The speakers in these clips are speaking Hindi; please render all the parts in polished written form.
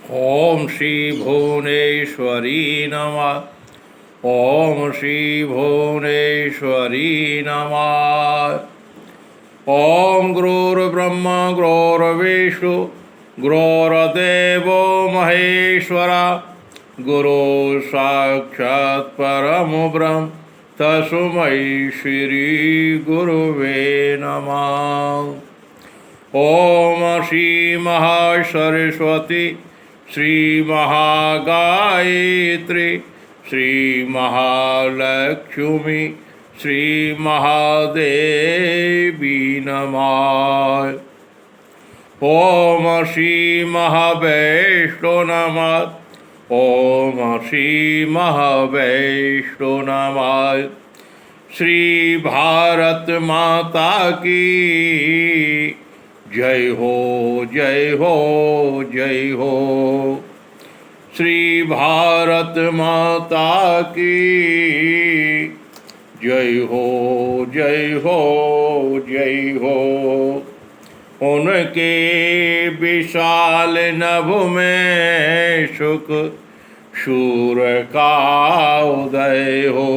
ओम श्री भुवनेश्वरी नमः। ओम श्री भुवनेश्वरी नमः। ओम गुरुर्ब्रह्मा गुरुर्विष्णु गुरुर्देवो महेश्वरा गुरु साक्षात् परम ब्रह्म तस्मै श्री गुरुवे नमः। ओम श्री महासरस्वती श्री महागायत्री श्री महालक्ष्मी श्री महादेवी नमः। ओम श्री महावैष्णो नमः। ओम श्री महावैष्णो नमः। श्री भारत माता की जय हो जय हो जय हो। श्री भारत माता की जय हो जय हो जय हो। उनके विशाल नभ में सुख शूर का उदय हो।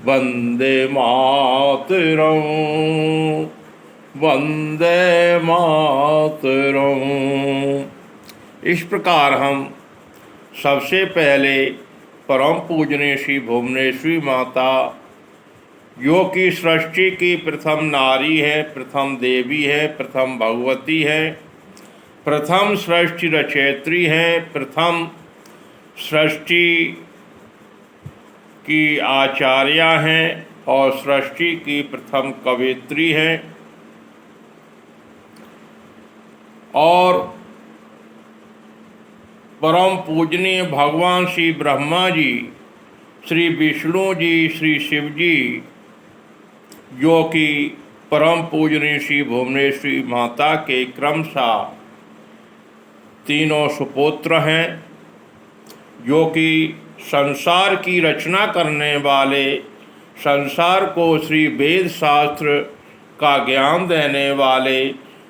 वंदे मातरम वंदे मातरम। इस प्रकार हम सबसे पहले परम पूजनीय श्री भुवनेश्वरी माता, जो कि सृष्टि की प्रथम नारी है, प्रथम देवी है, प्रथम भगवती है, प्रथम सृष्टि रचयित्री है, प्रथम सृष्टि की आचार्या हैं और सृष्टि की प्रथम कवयित्री हैं। और परम पूजनीय भगवान श्री ब्रह्मा जी, श्री विष्णु जी, श्री शिव जी, जो कि परम पूजनीय श्री भुवनेश्वरी माता के क्रमशः तीनों सुपुत्र हैं, जो कि संसार की रचना करने वाले, संसार को श्री वेद शास्त्र का ज्ञान देने वाले,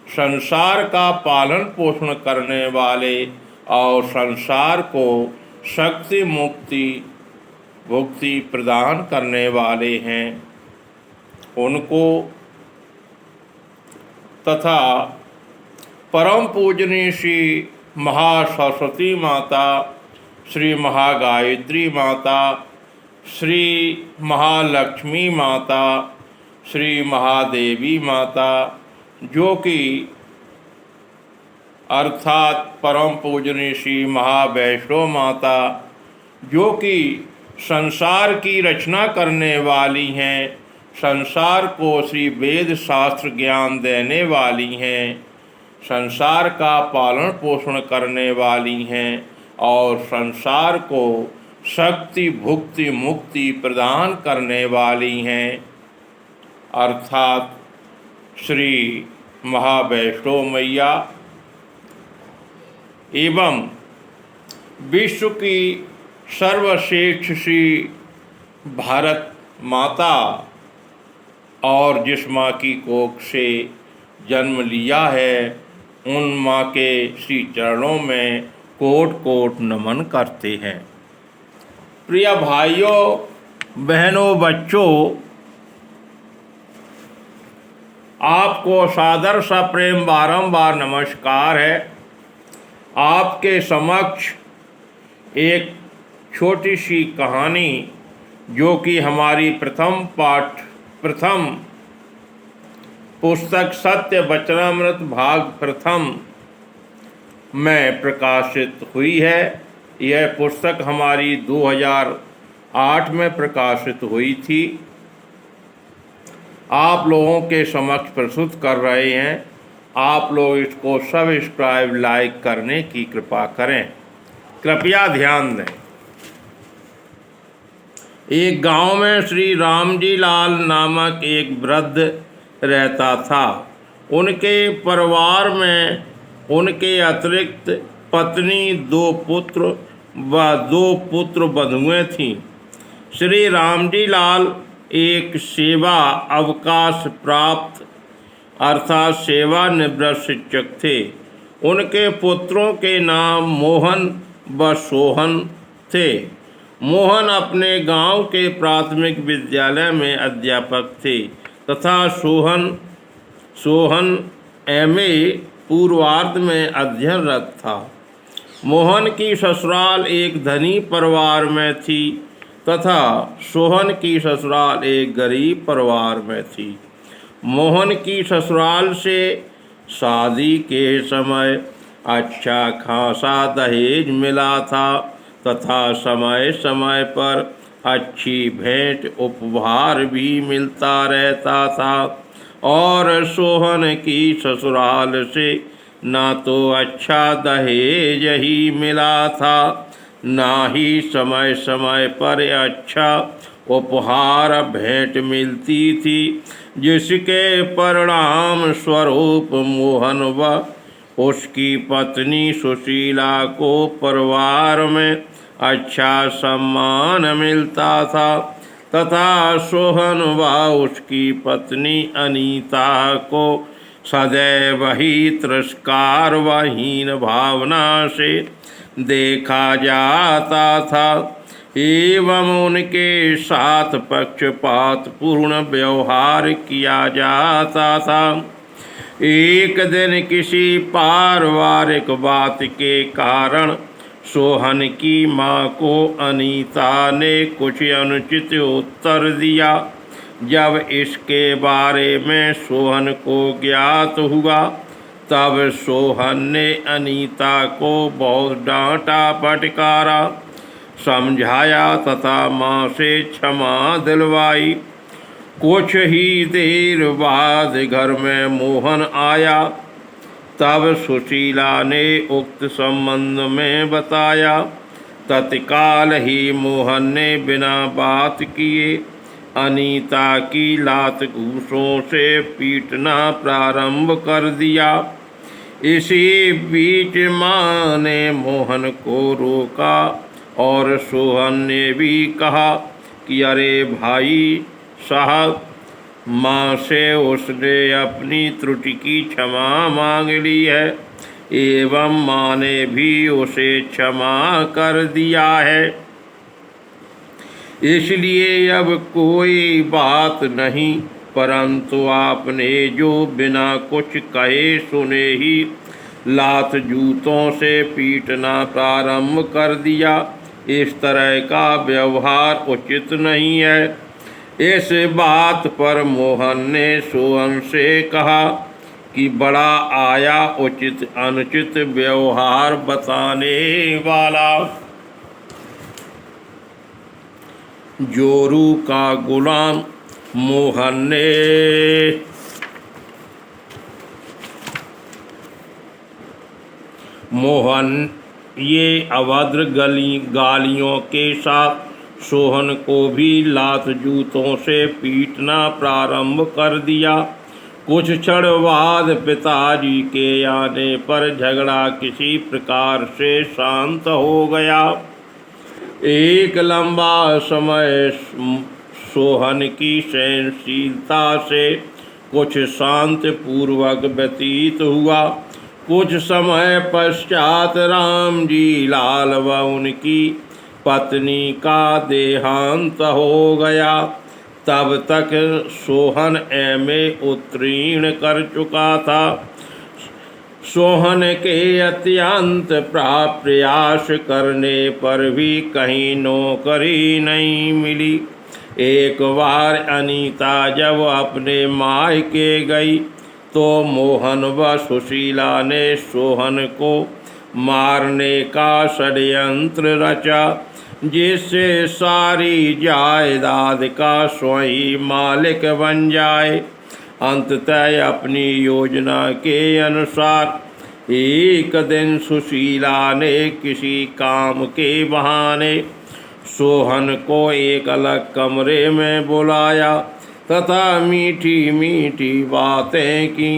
संसार का पालन पोषण करने वाले और संसार को शक्ति मुक्ति भुक्ति प्रदान करने वाले हैं। उनको तथा परम पूजनीय श्री महासरस्वती माता, श्री महागायत्री माता, श्री महालक्ष्मी माता, श्री महादेवी माता, जो कि अर्थात परम पूजनीय श्री महावैष्णो माता, जो कि संसार की रचना करने वाली हैं, संसार को श्री वेद शास्त्र ज्ञान देने वाली हैं, संसार का पालन पोषण करने वाली हैं और संसार को शक्ति भुक्ति मुक्ति प्रदान करने वाली हैं, अर्थात श्री महावैष्णो मैया एवं विश्व की सर्वश्रेष्ठ श्री भारत माता, और जिस माँ की कोख से जन्म लिया है, उन माँ के श्री चरणों में कोट कोट नमन करते हैं। प्रिय भाइयों बहनों बच्चों, आपको सादर सा प्रेम बारंबार नमस्कार है। आपके समक्ष एक छोटी सी कहानी, जो कि हमारी प्रथम पुस्तक सत्य वचनामृत भाग प्रथम में प्रकाशित हुई है। यह पुस्तक हमारी 2008 में प्रकाशित हुई थी। आप लोगों के समक्ष प्रस्तुत कर रहे हैं। आप लोग इसको सब्सक्राइब लाइक करने की कृपा करें। कृपया ध्यान दें। एक गांव में श्री रामजी लाल नामक एक वृद्ध रहता था। उनके परिवार में उनके अतिरिक्त पत्नी, 2 पुत्र व 2 पुत्र बधुएं थीं। श्री रामजी लाल एक सेवा अवकाश प्राप्त अर्थात सेवानिवृत्त शिक्षक थे। उनके पुत्रों के नाम मोहन व सोहन थे। मोहन अपने गांव के प्राथमिक विद्यालय में अध्यापक थे तथा सोहन एमए पूर्वार्ध में अध्ययनरत था। मोहन की ससुराल एक धनी परिवार में थी तथा सोहन की ससुराल एक गरीब परिवार में थी। मोहन की ससुराल से शादी के समय अच्छा खासा दहेज मिला था तथा समय समय पर अच्छी भेंट उपहार भी मिलता रहता था और सोहन की ससुराल से ना तो अच्छा दहेज ही मिला था ना ही समय समय पर अच्छा उपहार भेंट मिलती थी, जिसके परिणाम स्वरूप मोहन व उसकी पत्नी सुशीला को परिवार में अच्छा सम्मान मिलता था तथा सोहन व उसकी पत्नी अनीता को सदैव ही तिरस्कार व हीन भावना से देखा जाता था एवं उनके साथ पक्षपात पूर्ण व्यवहार किया जाता था। एक दिन किसी पारिवारिक बात के कारण सोहन की माँ को अनीता ने कुछ अनुचित उत्तर दिया। जब इसके बारे में सोहन को ज्ञात हुआ तब सोहन ने अनीता को बहुत डांटा फटकारा, समझाया तथा माँ से क्षमा दिलवाई। कुछ ही देर बाद घर में मोहन आया। तब सुशीला ने उक्त संबंध में बताया। तत्काल ही मोहन ने बिना बात किए अनीता की लात घूंसों से पीटना प्रारंभ कर दिया। इसी बीच माँ ने मोहन को रोका और सोहन ने भी कहा कि अरे भाई साहब, माँ से उसने अपनी त्रुटि की क्षमा मांग ली है एवं माँ ने भी उसे क्षमा कर दिया है, इसलिए अब कोई बात नहीं। परंतु आपने जो बिना कुछ कहे सुने ही लात जूतों से पीटना प्रारंभ कर दिया, इस तरह का व्यवहार उचित नहीं है। इस बात पर मोहन ने सोहन से कहा कि बड़ा आया उचित अनुचित व्यवहार बताने वाला। जोरू का गुलाम मोहन ये अभद्र गालियों के साथ सोहन को भी लात जूतों से पीटना प्रारंभ कर दिया। कुछ क्षण बाद पिताजी के आने पर झगड़ा किसी प्रकार से शांत हो गया। एक लंबा समय सोहन की सहनशीलता से कुछ शांत पूर्वक व्यतीत हुआ। कुछ समय पश्चात राम जी लाल व उनकी पत्नी का देहांत हो गया। तब तक सोहन एमए उत्तीर्ण कर चुका था। सोहन के अत्यंत प्रयास करने पर भी कहीं नौकरी नहीं मिली। एक बार अनीता जब अपने मायके गई तो मोहन व सुशीला ने सोहन को मारने का षड्यंत्र रचा, जिससे सारी जायदाद का स्वयं मालिक बन जाए। अंततः अपनी योजना के अनुसार एक दिन सुशीला ने किसी काम के बहाने सोहन को एक अलग कमरे में बुलाया तथा मीठी मीठी बातें की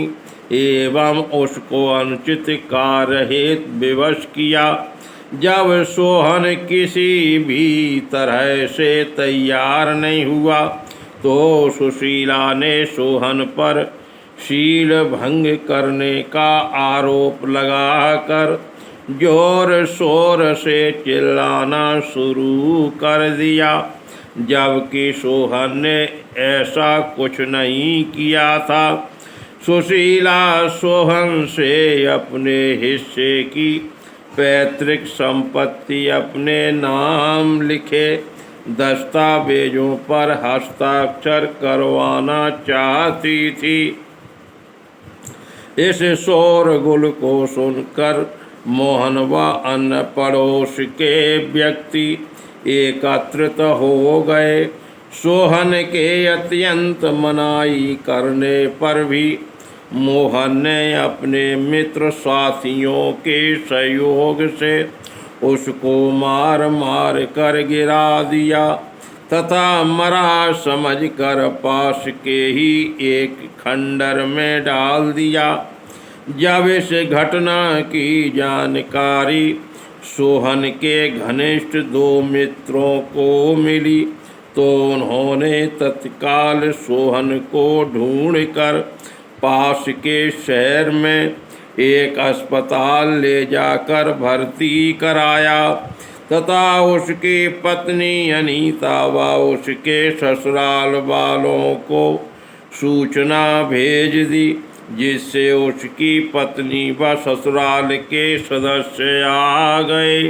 एवं उसको अनुचित कार्य हेतु विवश किया। जब सोहन किसी भी तरह से तैयार नहीं हुआ तो सुशीला ने सोहन पर शील भंग करने का आरोप लगाकर जोर शोर से चिल्लाना शुरू कर दिया, जबकि सोहन ने ऐसा कुछ नहीं किया था। सुशीला सोहन से अपने हिस्से की पैतृक संपत्ति अपने नाम लिखे दस्तावेजों पर हस्ताक्षर करवाना चाहती थी। इस शोरगुल को सुनकर मोहन व अन्य पड़ोस के व्यक्ति एकत्रित हो गए। सोहन के अत्यंत मनाही करने पर भी मोहन ने अपने मित्र साथियों के सहयोग से उसको मार मार कर गिरा दिया तथा मरा समझकर पास के ही एक खंडर में डाल दिया। जब इस घटना की जानकारी सोहन के घनिष्ठ 2 मित्रों को मिली तो उन्होंने तत्काल सोहन को ढूंढकर पास के शहर में एक अस्पताल ले जाकर भर्ती कराया तथा उसकी पत्नी अनीता व उसके ससुराल वालों को सूचना भेज दी, जिससे उसकी पत्नी व ससुराल के सदस्य आ गए।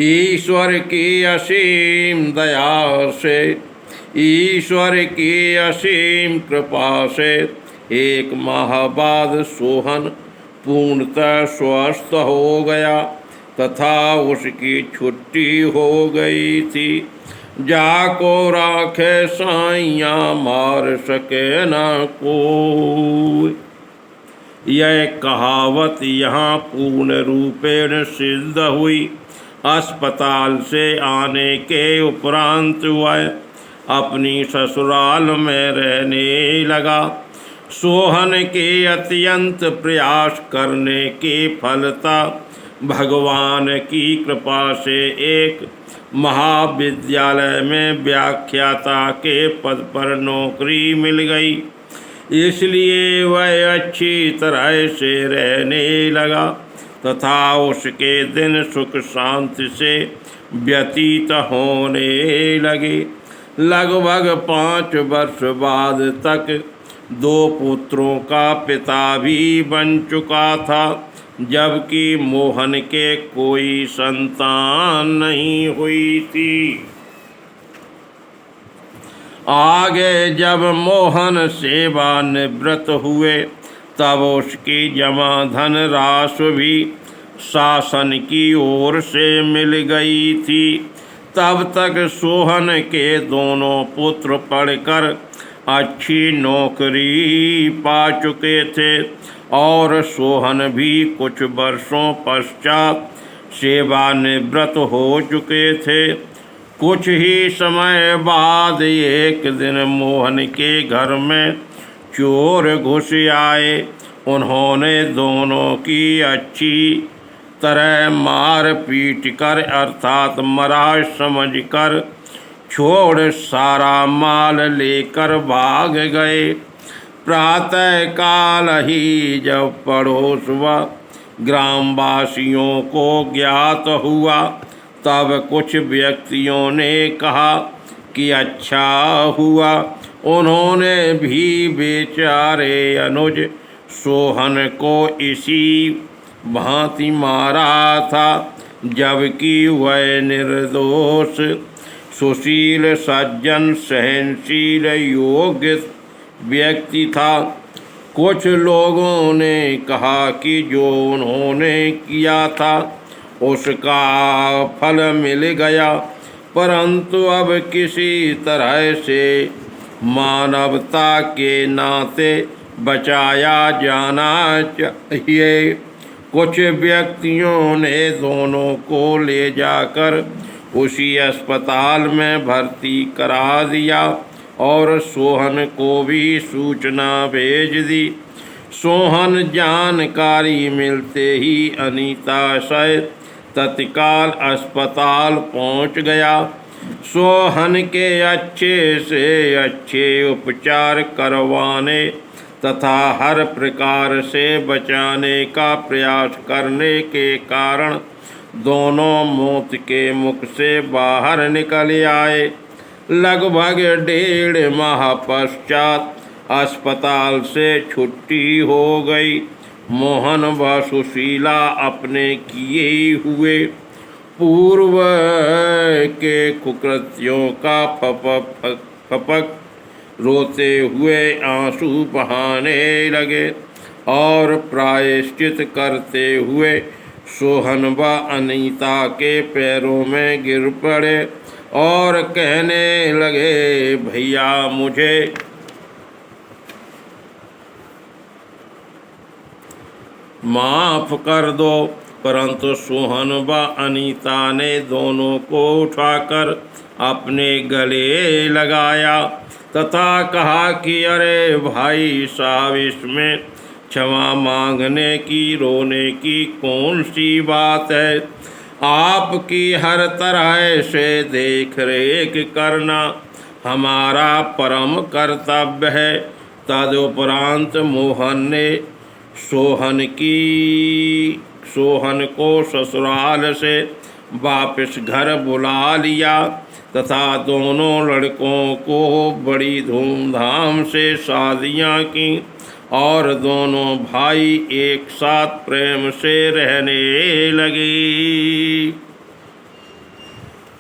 ईश्वर की असीम दया से, ईश्वर की असीम कृपा से 1 माह बाद सोहन पूर्णतः स्वस्थ हो गया तथा उसकी छुट्टी हो गई थी। जाको राखे साइया मार सके न कोई, यह कहावत यहाँ पूर्ण रूपेण सिद्ध हुई। अस्पताल से आने के उपरांत वह अपनी ससुराल में रहने लगा। सोहन के अत्यंत प्रयास करने के फलता भगवान की कृपा से एक महाविद्यालय में व्याख्याता के पद पर नौकरी मिल गई, इसलिए वह अच्छी तरह से रहने लगा तथा उसके दिन सुख शांति से व्यतीत होने लगे। लगभग 5 वर्ष बाद तक 2 पुत्रों का पिता भी बन चुका था, जबकि मोहन के कोई संतान नहीं हुई थी। आगे जब मोहन सेवानिवृत्त हुए तब उसकी जमा धन राशि भी शासन की ओर से मिल गई थी। तब तक सोहन के दोनों पुत्र पढ़कर अच्छी नौकरी पा चुके थे और सोहन भी कुछ वर्षों पश्चात सेवानिवृत्त हो चुके थे। कुछ ही समय बाद एक दिन मोहन के घर में चोर घुस आए। उन्होंने दोनों की अच्छी तरह मार पीट कर अर्थात मरा समझकर छोड़ सारा माल लेकर भाग गए। प्रातः काल ही जब पड़ोस व ग्रामवासियों को ज्ञात हुआ तब कुछ व्यक्तियों ने कहा कि अच्छा हुआ उन्होंने भी बेचारे अनुज सोहन को इसी भांति मारा था, जबकि वह निर्दोष सुशील सज्जन सहनशील योग्य व्यक्ति था। कुछ लोगों ने कहा कि जो उन्होंने किया था उसका फल मिल गया, परंतु अब किसी तरह से मानवता के नाते बचाया जाना चाहिए। कुछ व्यक्तियों ने दोनों को ले जाकर उसी अस्पताल में भर्ती करा दिया और सोहन को भी सूचना भेज दी। सोहन जानकारी मिलते ही अनीता सहित तत्काल अस्पताल पहुंच गया सोहन के अच्छे से अच्छे उपचार करवाने तथा हर प्रकार से बचाने का प्रयास करने के कारण दोनों मौत के मुख से बाहर निकल आए। लगभग 1.5 माह पश्चात अस्पताल से छुट्टी हो गई। मोहन व सुशीला अपने किए हुए पूर्व के कुकृत्यों का फपक रोते हुए आंसू बहाने लगे और प्रायश्चित करते हुए सोहन व अनीता के पैरों में गिर पड़े और कहने लगे, भैया मुझे माफ कर दो। परंतु सोहन व अनीता ने दोनों को उठाकर अपने गले लगाया तथा कहा कि अरे भाई साहब, इसमें क्षमा मांगने की, रोने की कौन सी बात है। आपकी हर तरह से देख रेख करना हमारा परम कर्तव्य है। तदुपरांत मोहन ने सोहन को ससुराल से वापस घर बुला लिया तथा दोनों लड़कों को बड़ी धूमधाम से शादियां की और दोनों भाई एक साथ प्रेम से रहने लगे।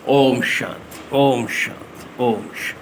ओम शांति, ओम शांति, ओम शांति।